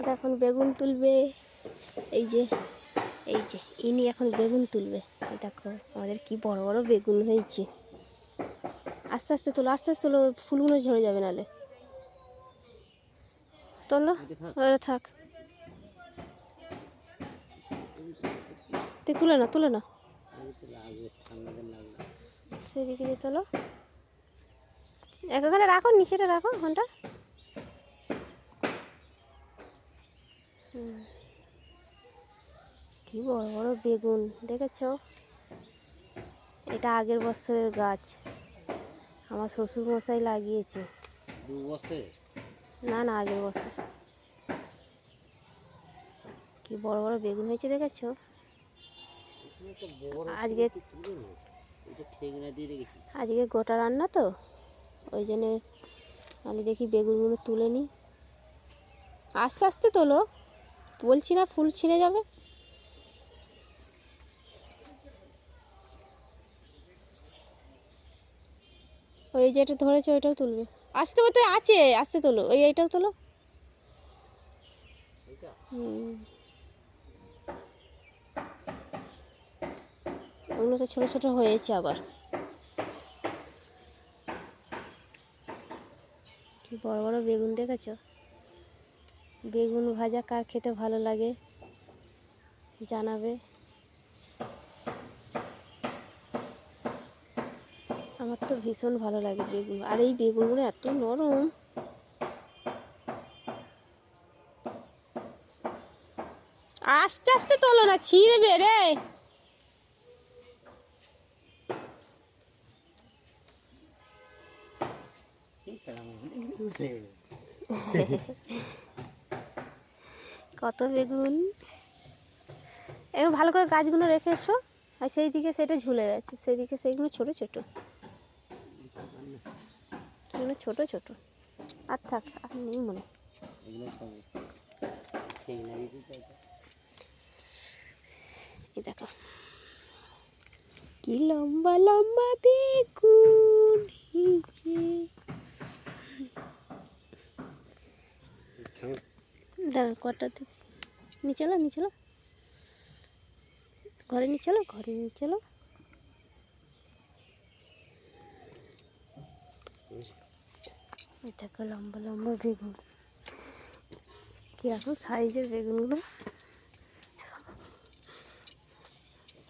আমাদের এখন বেগুন তুলবে। এই যে ইনি এখন বেগুন তুলবে। এই দেখো আমাদের কি বড় বড় বেগুন হয়েছে। আস্তে আস্তে তোলো, আস্তে আস্তে তোলো, ফুলগুলো ঝরে যাবে নালে। তোলো, ওরা থাক, তুলে না, তুলে না, সেদিকে দিয়ে তোলো। এখানে রাখো, নিচেটা রাখো ঘন্টা। কি বড় বড় বেগুন দেখেছো? এটা আগের বছরের গাছ, আমার শ্বশুর মশাই লাগিয়েছে। না না, আগের বছর। কি বড় বড় বেগুন হয়েছে দেখেছো? আজকে গোটা রান্না তো, ওই জন্যে আমি দেখি বেগুনগুলো তুলে নিই। আস্তে আস্তে তোলো, বলছি না ফুল ছিঁড়ে যাবে। ওই যেটা ধরেছে ওইটাও তুলবে। আস্তে তো আছে, আস্তে তোলো, এইটাও তোলো। ওগুলো তো ছোটো ছোটো হয়েছে আবার। কি বড় বড় বেগুন দেখেছো? বেগুন ভাজা কার খেতে ভালো লাগে জানাবে। আমার তো ভীষণ ভালো লাগে বেগুন, আর এই বেগুনগুলো এত নরম। আস্তে আস্তে তোলো না, ছিঁড়বে রে। কত বেগুন। এবার ভালো করে গাছগুলো রেখে এসো। আর সেই দিকে সেটা ঝুলে গেছে, সেই দিকে সেইগুলো ছোট ছোট, সেগুলো ছোট ছোট। আর থাক, আর নেই মনে। এই দেখো কি লম্বা লম্বা বেগুন হয়েছে। দাঁড়া, কটা নিয়ে চলো, নিয়ে চলো, ঘরে নিয়ে চলো, ঘরে নিয়ে চলো। দেখো লম্বা লম্বা বেগুন, কিরকম সাইজের বেগুনগুলো।